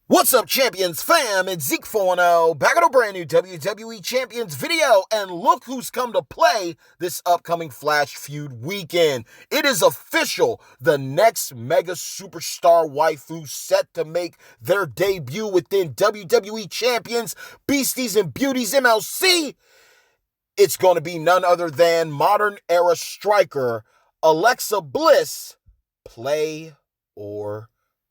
What's up, Champions fam? It's Zeke 4-0, back on a brand new WWE Champions video, and look who's come to play this upcoming Flash Feud weekend. It is official. The next mega superstar waifu set to make their debut within WWE Champions, Beasties and Beauties MLC. It's going to be none other than modern era striker Alexa Bliss. Play or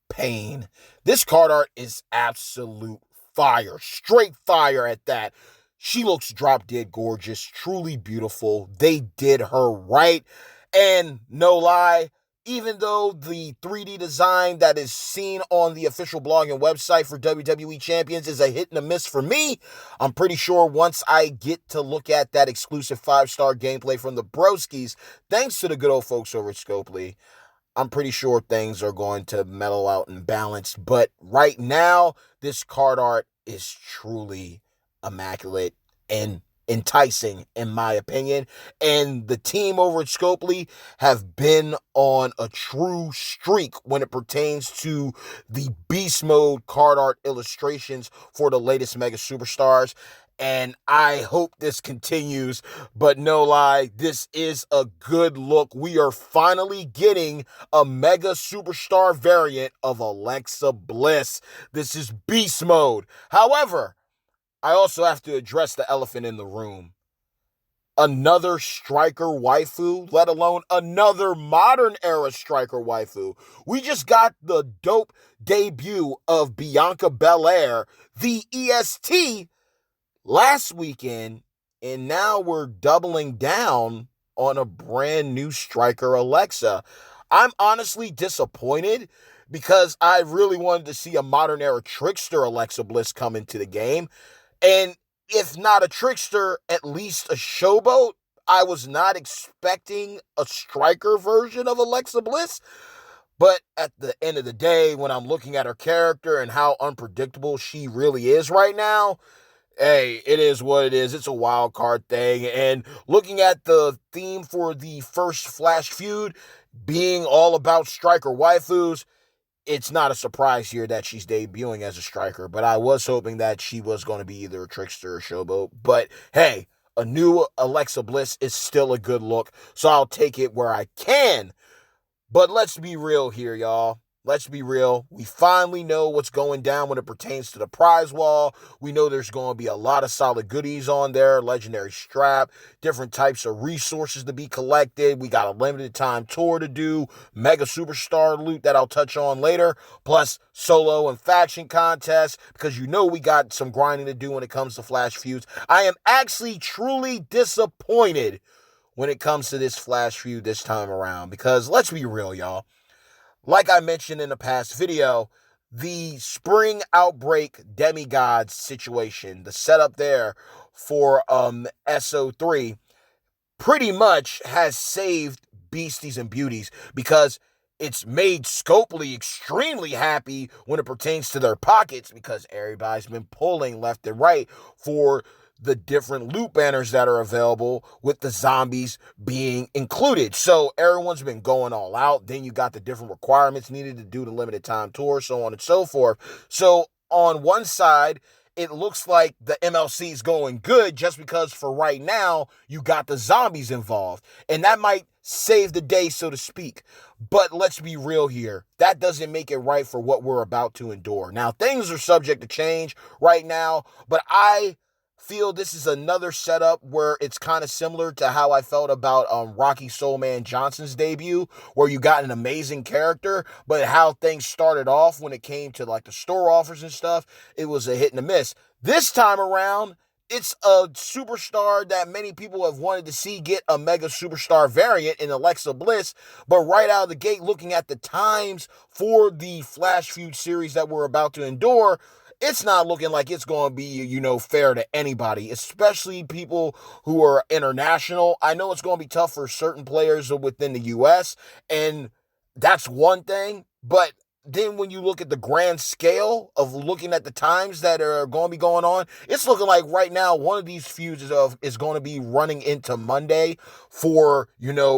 pain. This card art is absolute fire. Straight fire at that. She looks drop dead gorgeous, truly beautiful. They did her right. And no lie, even though the 3D design that is seen on the official blog and website for WWE Champions is a hit and a miss for me, I'm pretty sure once I get to look at that exclusive 5-star gameplay from the Broskies, thanks to the good old folks over at Scopely, I'm pretty sure things are going to mellow out and balance. But right now, this card art is truly immaculate and enticing, in my opinion. And the team over at Scopely have been on a true streak when it pertains to the beast mode card art illustrations for the latest mega superstars. And I hope this continues, but no lie, this is a good look. We are finally getting a mega superstar variant of Alexa Bliss. This is beast mode. However, I also have to address the elephant in the room. Another striker waifu, let alone another modern era striker waifu. We just got the dope debut of Bianca Belair, the EST, last weekend, and now we're doubling down on a brand new striker, Alexa. I'm honestly disappointed because I really wanted to see a modern era trickster Alexa Bliss come into the game. And if not a trickster, at least a showboat. I was not expecting a striker version of Alexa Bliss. But at the end of the day, when I'm looking at her character and how unpredictable she really is right now, hey, it is what it is. It's a wild card thing. And looking at the theme for the first Flash Feud being all about striker waifus, it's not a surprise here that she's debuting as a striker. But I was hoping that she was going to be either a trickster or showboat. But hey, a new Alexa Bliss is still a good look. So I'll take it where I can. But let's be real here, y'all. Let's be real. We finally know what's going down when it pertains to the prize wall. We know there's going to be a lot of solid goodies on there. Legendary strap, different types of resources to be collected. We got a limited time tour to do. Mega superstar loot that I'll touch on later. Plus solo and faction contests, because you know we got some grinding to do when it comes to Flash Feuds. I am actually truly disappointed when it comes to this Flash Feud this time around, because let's be real, y'all. Like I mentioned in the past video, the Spring Outbreak Demigods situation, the setup there for SO3, pretty much has saved Beasties and Beauties, because it's made Scopely extremely happy when it pertains to their pockets, because everybody's been pulling left and right for the different loot banners that are available, with the zombies being included. So everyone's been going all out. Then you got the different requirements needed to do the limited time tour, so on and so forth. So on one side, it looks like the MLC is going good just because for right now, you got the zombies involved. And that might save the day, so to speak. But let's be real here. That doesn't make it right for what we're about to endure. Now, things are subject to change right now, but I feel this is another setup where it's kind of similar to how I felt about Rocky Soulman Johnson's debut, where you got an amazing character, but how things started off when it came to like the store offers and stuff, it was a hit and a miss. This time around, it's a superstar that many people have wanted to see get a mega superstar variant in Alexa Bliss, but right out of the gate, looking at the times for the Flash Feud series that we're about to endure, it's not looking like it's going to be, fair to anybody, especially people who are international. I know it's going to be tough for certain players within the U.S., and that's one thing, but then when you look at the grand scale of looking at the times that are going to be going on, it's looking like right now one of these feuds is going to be running into Monday for,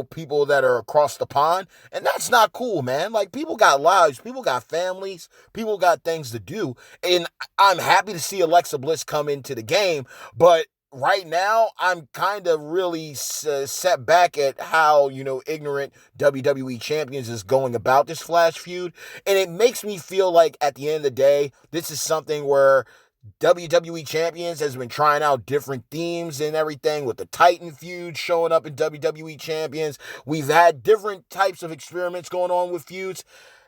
people that are across the pond. And that's not cool, man. Like, people got lives, people got families, people got things to do. And I'm happy to see Alexa Bliss come into the game, but right now, I'm kind of really set back at how, ignorant WWE Champions is going about this Flash feud. And it makes me feel like at the end of the day, this is something where WWE Champions has been trying out different themes and everything, with the Titan feud showing up in WWE Champions. We've had different types of experiments going on with feuds.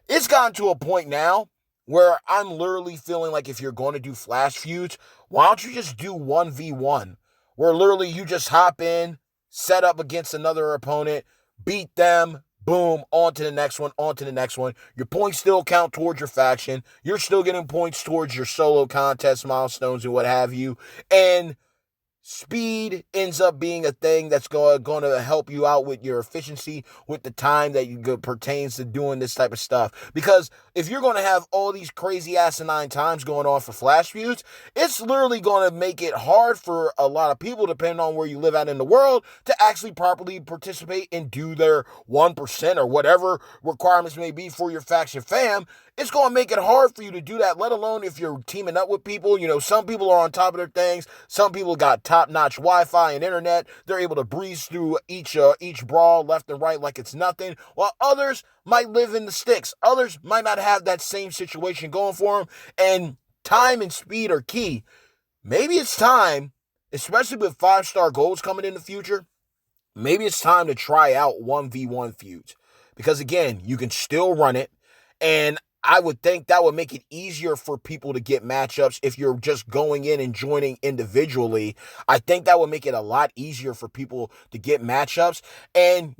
It's gotten to a point now where I'm literally feeling like if you're going to do Flash feuds, why don't you just do 1v1? Where literally you just hop in, set up against another opponent, beat them, boom, on to the next one, on to the next one. Your points still count towards your faction. You're still getting points towards your solo contest milestones and what have you. And speed ends up being a thing that's going to help you out with your efficiency, with the time that pertains to doing this type of stuff. Because if you're going to have all these crazy asinine times going on for Flash feuds, it's literally going to make it hard for a lot of people, depending on where you live at in the world, to actually properly participate and do their 1% or whatever requirements may be for your faction fam. It's going to make it hard for you to do that, let alone if you're teaming up with people. Some people are on top of their things. Some people got top-notch Wi-Fi and internet. They're able to breeze through each brawl left and right like it's nothing, while others might live in the sticks. Others might not have that same situation going for them, and time and speed are key. Maybe it's time, especially with 5-star goals coming in the future, maybe it's time to try out 1v1 feuds. Because, again, you can still run it, and I would think that would make it easier for people to get matchups if you're just going in and joining individually. I think that would make it a lot easier for people to get matchups. And,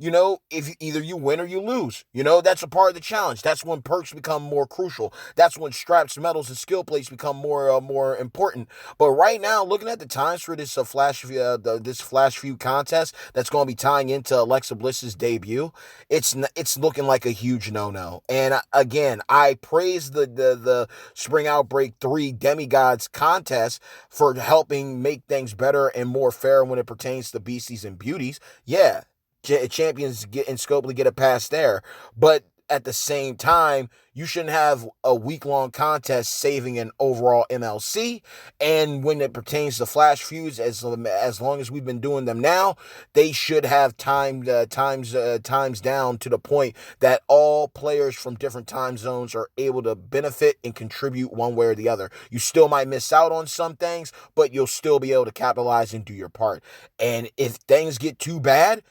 if either you win or you lose, that's a part of the challenge. That's when perks become more crucial. That's when straps, medals, and skill plates become more important. But right now, looking at the times for this this Flash Feud contest that's going to be tying into Alexa Bliss's debut, it's looking like a huge no-no. And again, I praise the Spring Outbreak 3 Demigods contest for helping make things better and more fair when it pertains to beasties and beauties. Yeah, champions get and Scopely get a pass there. But at the same time, you shouldn't have a week-long contest saving an overall MLC. And when it pertains to Flash feuds, as long as we've been doing them now, they should have times down to the point that all players from different time zones are able to benefit and contribute one way or the other. You still might miss out on some things, but you'll still be able to capitalize and do your part. And if things get too bad,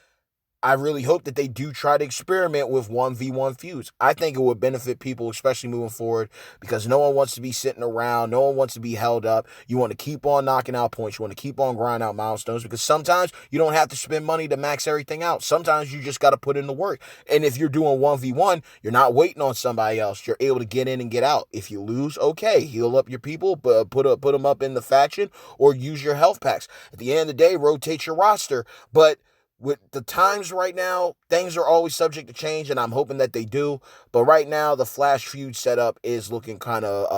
I really hope that they do try to experiment with 1v1 feuds. I think it would benefit people, especially moving forward, because no one wants to be sitting around. No one wants to be held up. You want to keep on knocking out points. You want to keep on grinding out milestones, because sometimes you don't have to spend money to max everything out. Sometimes you just got to put in the work. And if you're doing 1v1, you're not waiting on somebody else. You're able to get in and get out. If you lose, okay, heal up your people, but put them up in the faction, or use your health packs. At the end of the day, rotate your roster. But with the times right now, things are always subject to change, and I'm hoping that they do. But right now, the Flash feud setup is looking kind of,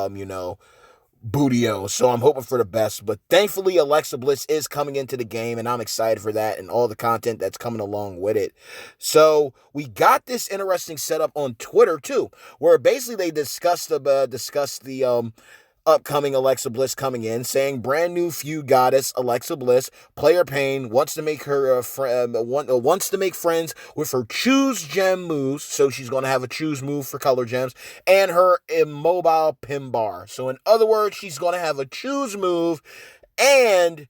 bootio. So I'm hoping for the best. But thankfully, Alexa Bliss is coming into the game, and I'm excited for that and all the content that's coming along with it. So we got this interesting setup on Twitter, too, where basically they discussed the upcoming Alexa Bliss coming in, saying brand new feud goddess Alexa Bliss, player Pain wants to make her wants to make friends with her choose gem moves, so she's going to have a choose move for color gems, and her immobile pin bar. So in other words, she's going to have a choose move, and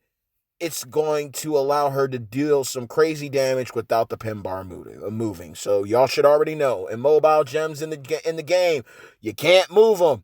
it's going to allow her to deal some crazy damage without the pin bar moving. So y'all should already know, immobile gems in the game, you can't move them.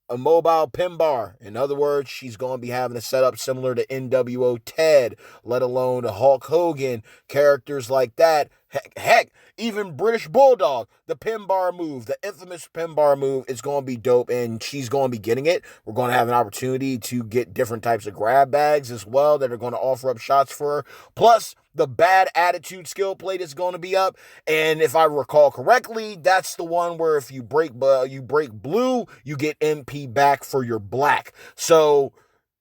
A mobile pin bar. In other words, she's going to be having a setup similar to NWO Ted, let alone the Hulk Hogan, characters like that. Heck, even British Bulldog, the pin bar move, the infamous pin bar move is going to be dope, and she's going to be getting it. We're going to have an opportunity to get different types of grab bags as well that are going to offer up shots for her. Plus, the bad attitude skill plate is going to be up, and if I recall correctly, that's the one where if you break blue, you get MP back for your black. So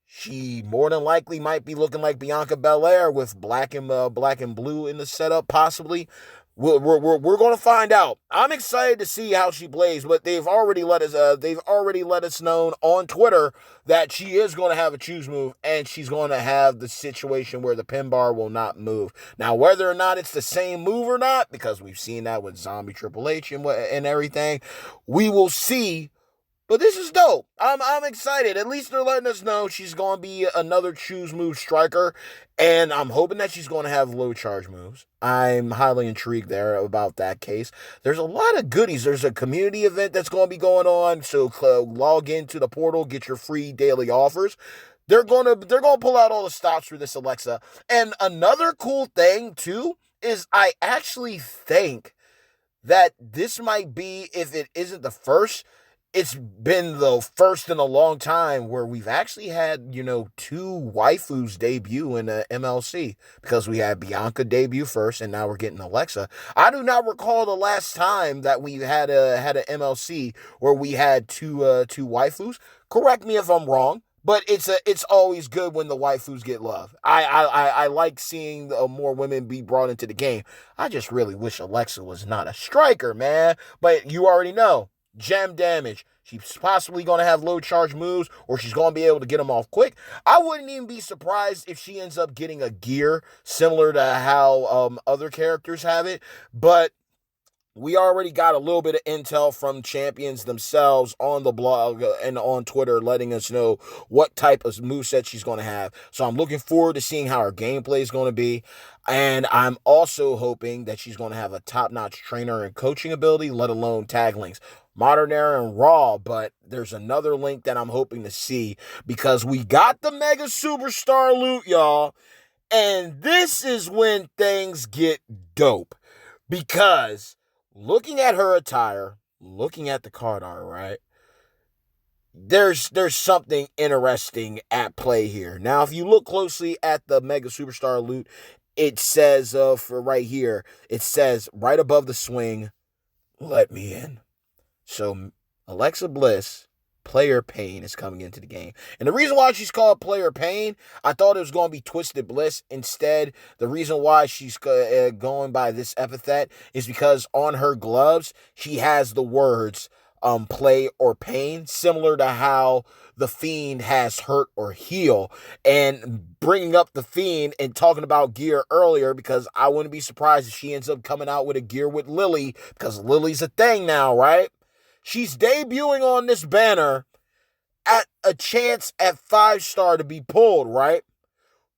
she more than likely might be looking like Bianca Belair with black and blue in the setup, possibly. We're going to find out. I'm excited to see how she plays, but they've already let us know on Twitter that she is going to have a choose move, and she's going to have the situation where the pin bar will not move. Now, whether or not it's the same move or not, because we've seen that with Zombie Triple H and everything, we will see. But this is dope. I'm excited. At least they're letting us know she's going to be another choose move striker, and I'm hoping that she's going to have low charge moves. I'm highly intrigued there about that case. There's a lot of goodies. There's a community event that's going to be going on, so log into the portal, get your free daily offers. They're going to pull out all the stops for this Alexa. And another cool thing too is I actually think that this might be, if it isn't the first, it's been the first in a long time where we've actually had, two waifus debut in the MLC, because we had Bianca debut first and now we're getting Alexa. I do not recall the last time that we had an MLC where we had two waifus. Correct me if I'm wrong, but it's always good when the waifus get love. I like seeing more women be brought into the game. I just really wish Alexa was not a striker, man. But you already know. Gem damage. She's possibly going to have low charge moves, or she's going to be able to get them off quick. I wouldn't even be surprised if she ends up getting a gear similar to how other characters have it. But we already got a little bit of intel from champions themselves on the blog and on Twitter, letting us know what type of moveset she's going to have. So I'm looking forward to seeing how her gameplay is going to be. And I'm also hoping that she's going to have a top-notch trainer and coaching ability, let alone tag links. Modern Era and Raw, but there's another link that I'm hoping to see, because we got the Mega Superstar loot, y'all. And this is when things get dope, because looking at her attire, looking at the card art, right? There's something interesting at play here. Now, if you look closely at the Mega Superstar loot, it says for right here, it says right above the swing, "Let me in." So Alexa Bliss, Player Pain, is coming into the game. And the reason why she's called Player Pain, I thought it was going to be Twisted Bliss. Instead, the reason why she's going by this epithet is because on her gloves, she has the words play or pain, similar to how the Fiend has hurt or heal. And bringing up the Fiend and talking about gear earlier, because I wouldn't be surprised if she ends up coming out with a gear with Lily, because Lily's a thing now, right? She's debuting on this banner at a chance at 5-star to be pulled, right?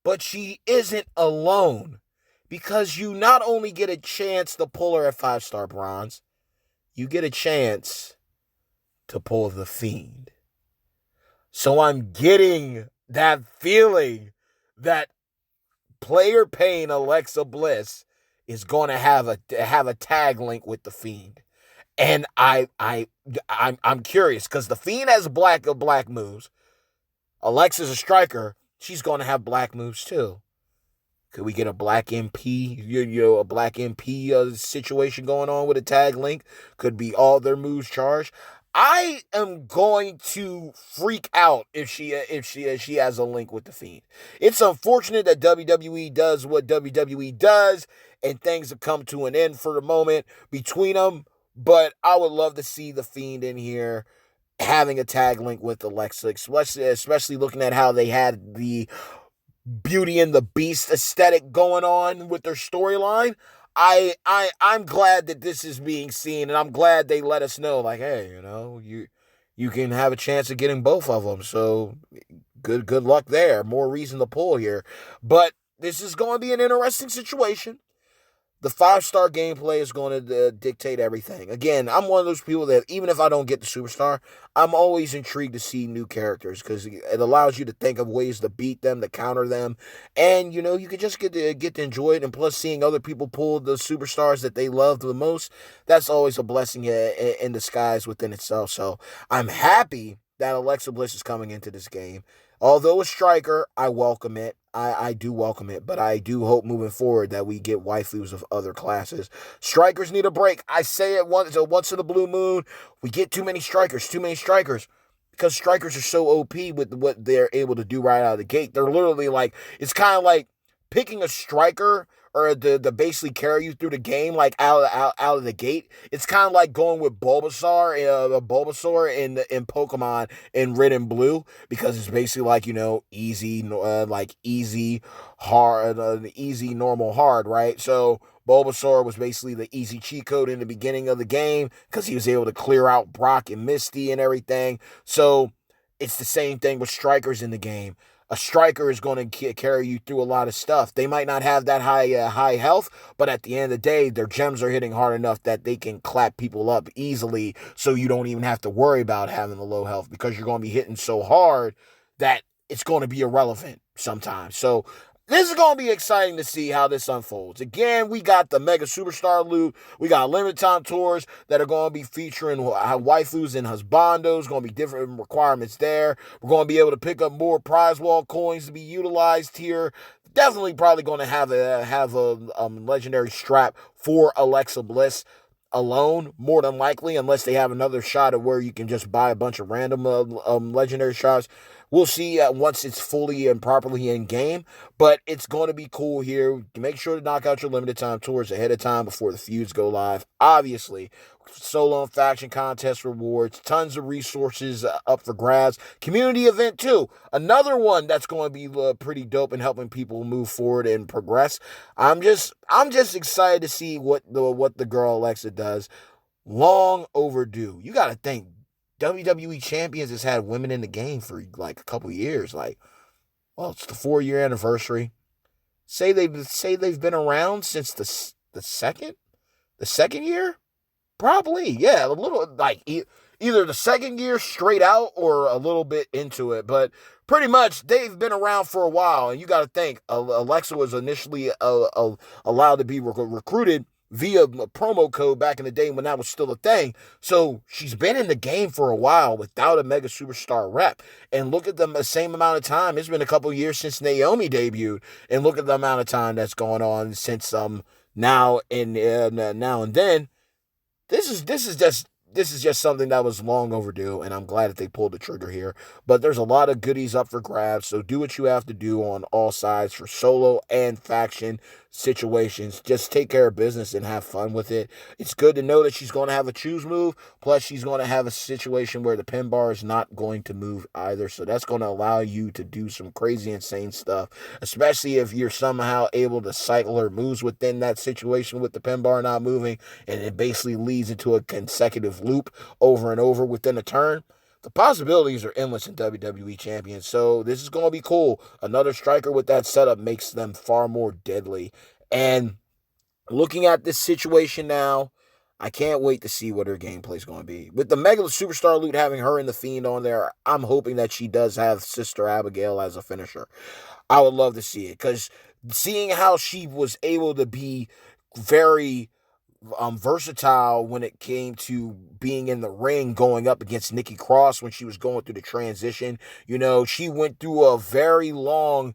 But she isn't alone, because you not only get a chance to pull her at 5-star bronze, you get a chance to pull the Fiend. So I'm getting that feeling that Player Pain Alexa Bliss is going to have a tag link with the Fiend. And I'm curious, because the Fiend has black moves. Alexa's a striker. She's going to have black moves too. Could we get a black MP, a black MP situation going on with a tag link? Could be all their moves charged. I am going to freak out if she has a link with the Fiend. It's unfortunate that WWE does what WWE does, and things have come to an end for the moment between them. But I would love to see the Fiend in here having a tag link with Alexa, especially looking at how they had the Beauty and the Beast aesthetic going on with their storyline. I'm glad that this is being seen, and I'm glad they let us know, like, hey, you can have a chance of getting both of them. So good luck there. More reason to pull here. But this is going to be an interesting situation. The 5-star gameplay is going to dictate everything. Again, I'm one of those people that even if I don't get the superstar, I'm always intrigued to see new characters because it allows you to think of ways to beat them, to counter them, and you can just get to enjoy it. And plus, seeing other people pull the superstars that they love the most, that's always a blessing in disguise within itself. So I'm happy that Alexa Bliss is coming into this game. Although a striker, I welcome it. I do welcome it, but I do hope moving forward that we get waifus of other classes. Strikers need a break. I say it once in a blue moon. We get too many strikers, because strikers are so OP with what they're able to do right out of the gate. They're literally like, it's kind of like picking a striker or to basically carry you through the game, like out of the gate. It's kind of like going with Bulbasaur in Pokemon in Red and Blue, because it's basically like, easy, hard, easy, normal, hard, right? So Bulbasaur was basically the easy cheat code in the beginning of the game because he was able to clear out Brock and Misty and everything. So it's the same thing with strikers in the game. A striker is going to carry you through a lot of stuff. They might not have that high health, but at the end of the day, their gems are hitting hard enough that they can clap people up easily, so you don't even have to worry about having the low health because you're going to be hitting so hard that it's going to be irrelevant sometimes. So this is going to be exciting to see how this unfolds. Again, we got the Mega Superstar loot. We got limited time tours that are going to be featuring waifus and husbandos. Going to be different requirements there. We're going to be able to pick up more prize wall coins to be utilized here. Definitely probably going to have a legendary strap for Alexa Bliss alone, more than likely, unless they have another shot at where you can just buy a bunch of random legendary shots. We'll see once it's fully and properly in game, but it's going to be cool here. Make sure to knock out your limited time tours ahead of time before the feuds go live. Obviously, solo and faction contest rewards, tons of resources up for grabs. Community event too, another one that's going to be pretty dope in helping people move forward and progress. I'm just excited to see what the girl Alexa does. Long overdue. You got to think, WWE Champions has had women in the game for like a couple years. Like, well, it's the 4-year anniversary. Say they've been around since the second year. Probably, yeah, a little like either the second year straight out or a little bit into it, but pretty much they've been around for a while. And you got to think, Alexa was initially allowed to be recruited via a promo code back in the day when that was still a thing. So she's been in the game for a while without a Mega Superstar rep. And look at the same amount of time. It's been a couple years since Naomi debuted, and look at the amount of time that's going on since now and then. This is just something that was long overdue, and I'm glad that they pulled the trigger here. But there's a lot of goodies up for grabs, so do what you have to do on all sides for solo and faction situations. Just take care of business and have fun with it. It's good to know that she's going to have a choose move, plus she's going to have a situation where the pin bar is not going to move either, so that's going to allow you to do some crazy, insane stuff, especially if you're somehow able to cycle her moves within that situation with the pin bar not moving, and it basically leads into a consecutive loop over and over within a turn. The possibilities are endless in WWE Champions, so this is going to be cool. Another striker with that setup makes them far more deadly. And looking at this situation now, I can't wait to see what her gameplay is going to be. With the Mega Superstar loot having her and the Fiend on there, I'm hoping that she does have Sister Abigail as a finisher. I would love to see it, because seeing how she was able to be very versatile when it came to being in the ring going up against Nikki Cross when she was going through the transition. She went through a very long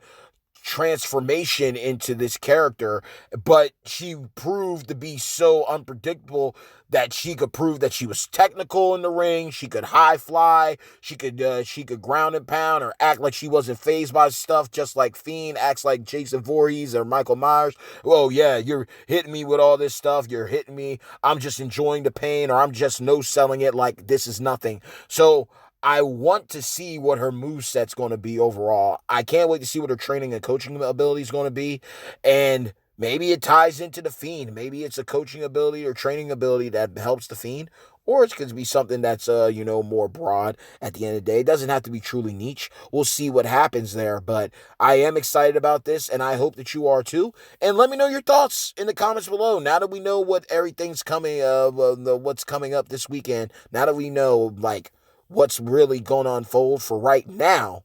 transformation into this character, but she proved to be so unpredictable that she could prove that she was technical in the ring. She could high fly. She could ground and pound or act like she wasn't fazed by stuff, just like Fiend acts like Jason Voorhees or Michael Myers. Oh yeah, you're hitting me with all this stuff. You're hitting me. I'm just enjoying the pain, or I'm just no-selling it like this is nothing. So I want to see what her moveset's going to be overall. I can't wait to see what her training and coaching ability is going to be. And maybe it ties into the Fiend. Maybe it's a coaching ability or training ability that helps the Fiend. or it could be something that's, more broad at the end of the day. It doesn't have to be truly niche. We'll see what happens there, but I am excited about this, and I hope that you are too. And let me know your thoughts in the comments below. Now that we know what everything's coming, what's coming up this weekend, now that we know, what's really going to unfold for right now,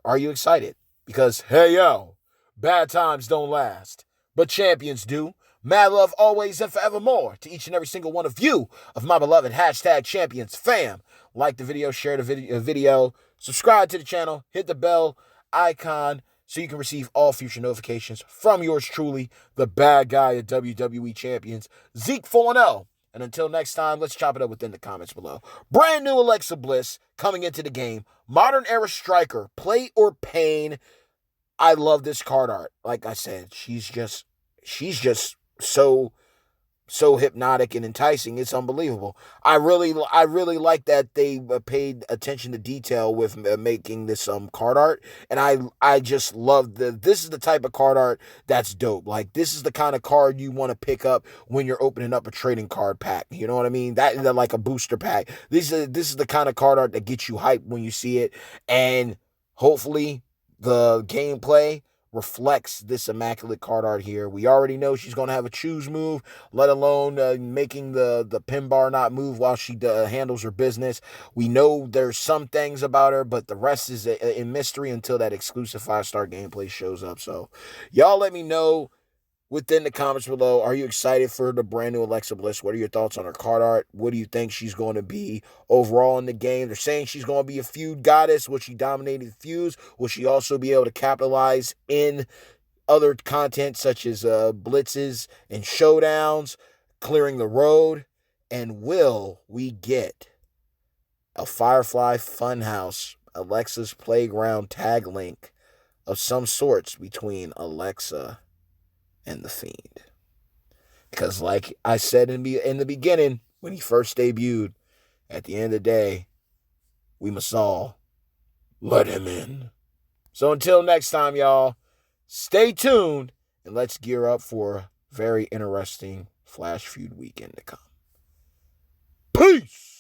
are you excited? Because, hey, yo, bad times don't last, but champions do. Mad love always and forevermore to each and every single one of you, of my beloved hashtag champions fam. Like the video, share the video, subscribe to the channel, hit the bell icon so you can receive all future notifications from yours truly, the bad guy of WWE Champions, Zeke 4-0. And until next time, let's chop it up within the comments below. Brand new Alexa Bliss coming into the game. Modern era striker, play or pain. I love this card art. Like I said, she's just so hypnotic and enticing. It's unbelievable. I really like that they paid attention to detail with making this card art, and I just love this is the type of card art that's dope. Like, this is the kind of card you want to pick up when you're opening up a trading card pack. You know what I mean? That like a booster pack. This is the kind of card art that gets you hyped when you see it, and hopefully the gameplay reflects this immaculate card art here. We already know she's going to have a choose move, let alone making the pin bar not move while she handles her business. We know there's some things about her, but the rest is in mystery until that exclusive 5-star gameplay shows up. So y'all let me know within the comments below. Are you excited for the brand new Alexa Bliss? What are your thoughts on her card art? What do you think she's going to be overall in the game? They're saying she's going to be a feud goddess. Will she dominate feuds? Will she also be able to capitalize in other content such as blitzes and showdowns, clearing the road? And will we get a Firefly Funhouse Alexa's Playground tag link of some sorts between Alexa and the Fiend? Because like I said in the beginning, when he first debuted, at the end of the day, we must all let him in. So until next time, y'all, stay tuned, and let's gear up for a very interesting Flash Feud weekend to come. Peace!